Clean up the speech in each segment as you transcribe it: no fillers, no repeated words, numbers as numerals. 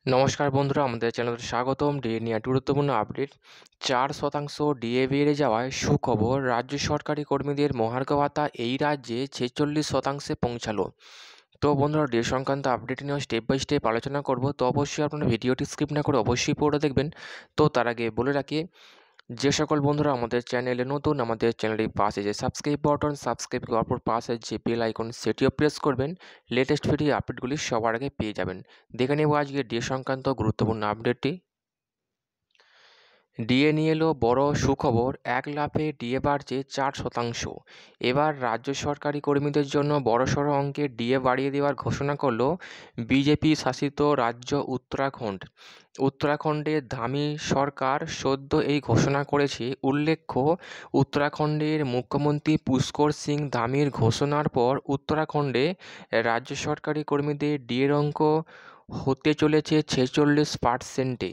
নমস্কার বন্ধুরা, আমাদের চ্যানেলে স্বাগতম। ডিএ নিয়ে একটি গুরুত্বপূর্ণ আপডেট। 4% ডিএ বেড়ে যাওয়ায় সুখবর, রাজ্য সরকারি কর্মীদের মহার্ঘ ভাতা এই রাজ্যে 46% পৌঁছালো। তো বন্ধুরা, ডিএ সংক্রান্ত আপডেট নিয়ে স্টেপ বাই স্টেপ আলোচনা করব। তো অবশ্যই আপনারা ভিডিওটি স্কিপ না করে অবশ্যই পুরোটা দেখবেন। তো তার আগে বলে রাখি, যে সকল বন্ধুরা আমাদের চ্যানেলে নতুন, আমাদের চ্যানেলের পাশে যে সাবস্ক্রাইব বাটন, সাবস্ক্রাইব করার পর পাশে যে বেল আইকন সেটিও প্রেস করবেন। লেটেস্ট ভিডিও আপডেটগুলি সবার আগে পেয়ে যাবেন। দেখে নেব আজকে ডিএ সংক্রান্ত গুরুত্বপূর্ণ আপডেটটি। ডিএ নিয়ে এলো বড় সুখবর, এক লাফে ডিএ বাড়ছে 4%। এবার রাজ্য সরকারি কর্মীদের জন্য বড়সড় অঙ্কের ডিএ বাড়িয়ে দেওয়ার ঘোষণা করল বিজেপি শাসিত রাজ্য উত্তরাখণ্ড। উত্তরাখণ্ডের ধামি সরকার সদ্য এই ঘোষণা করেছে। উল্লেখ্য, উত্তরাখণ্ডের মুখ্যমন্ত্রী পুষ্কর সিং ধামির ঘোষণার পর উত্তরাখণ্ডে রাজ্য সরকারি কর্মীদের ডিএর অঙ্ক হতে চলেছে 46%।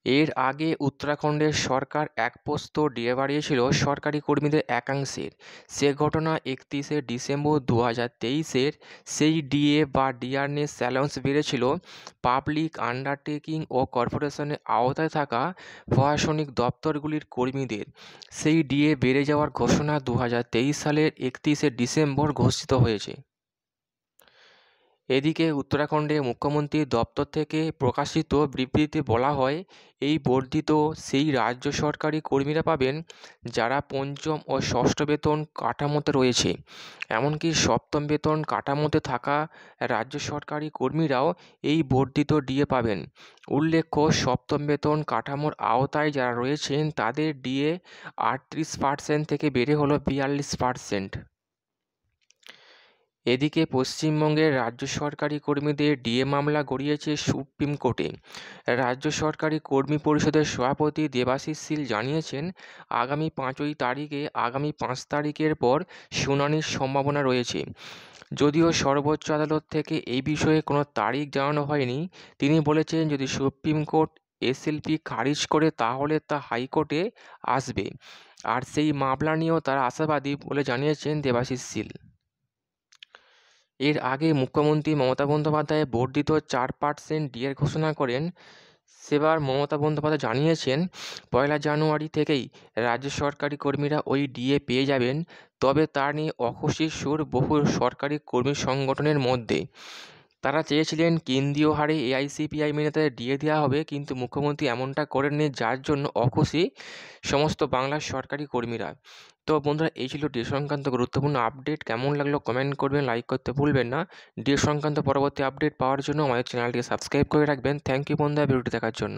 এর আগে উত্তরাখণ্ডের সরকার এক পোস্ত ডিএ বাড়িয়েছিল সরকারি কর্মীদের একাংশের। সে ঘটনা 31শে ডিসেম্বর 2023-এর। সেই ডিএ বা ডিয়ারনেস অ্যালাউন্স বেড়েছিল পাবলিক আন্ডারটেকিং ও কর্পোরেশনের আওতায় থাকা প্রশাসনিক দপ্তরগুলির কর্মীদের। সেই ডিএ বেড়ে যাওয়ার ঘোষণা 2023 সালের 31শে ডিসেম্বর ঘোষিত হয়েছে। এদিকে উত্তরাখণ্ডে মুখ্যমন্ত্রীর দপ্তর থেকে প্রকাশিত বিবৃতিতে বলা হয়, এই বর্ধিত সেই রাজ্য সরকারি কর্মীরা পাবেন যারা পঞ্চম ও ষষ্ঠ বেতন কাঠামোতে রয়েছে। এমনকি সপ্তম বেতন কাঠামোতে থাকা রাজ্য সরকারি কর্মীরাও এই বর্ধিত ডিএ পাবেন। উল্লেখ্য, সপ্তম বেতন কাঠামোর আওতায় যারা রয়েছেন তাদের ডিএ 38% থেকে বেড়ে হলো 42%। এদিকে পশ্চিমবঙ্গের রাজ্য সরকারি কর্মীদের ডিএ মামলা গড়িয়েছে সুপ্রিম কোর্টে। রাজ্য সরকারি কর্মী পরিষদের সভাপতি দেবাশিস শীল জানিয়েছেন, আগামী 5 তারিখের পর শুনানির সম্ভাবনা রয়েছে। যদিও সর্বোচ্চ আদালত থেকে এই বিষয়ে কোনো তারিখ জানানো হয়নি। তিনি বলেছেন, যদি সুপ্রিম কোর্ট এসএলপি খারিজ করে তাহলে তা হাইকোর্টে আসবে। আর সেই মামলা নিয়েও তারা আশাবাদী বলে জানিয়েছেন দেবাশিস শীল। এর আগে মুখ্যমন্ত্রী মমতা বন্দ্যোপাধ্যায় বর্ধিত 4% ডিএর ঘোষণা করেন। সেবার মমতা বন্দ্যোপাধ্যায় জানিয়েছেন, 1 জানুয়ারি থেকেই রাজ্য সরকারি কর্মীরা ওই ডিএ পেয়ে যাবেন। তবে তা নিয়ে অখুশির সুর বহু সরকারি কর্মী সংগঠনের মধ্যে। তারা চেয়েছিলেন কেন্দ্রীয় হারে এআইসিপিআই মেনে তাদের ডিএ দেওয়া হবে, কিন্তু মুখ্যমন্ত্রী এমনটা করেননি, যার জন্য অখুশি সমস্ত বাংলার সরকারি কর্মীরা। তো বন্ধুরা, এই ছিল ডিএ সংক্রান্ত গুরুত্বপূর্ণ আপডেট। কেমন লাগলো কমেন্ট করবেন, লাইক করতে ভুলবেন না। ডিএ সংক্রান্ত পরবর্তী আপডেট পাওয়ার জন্য আমাদের চ্যানেলটিকে সাবস্ক্রাইব করে রাখবেন। থ্যাংক ইউ বন্ধুরা ভিডিওটি দেখার জন্য।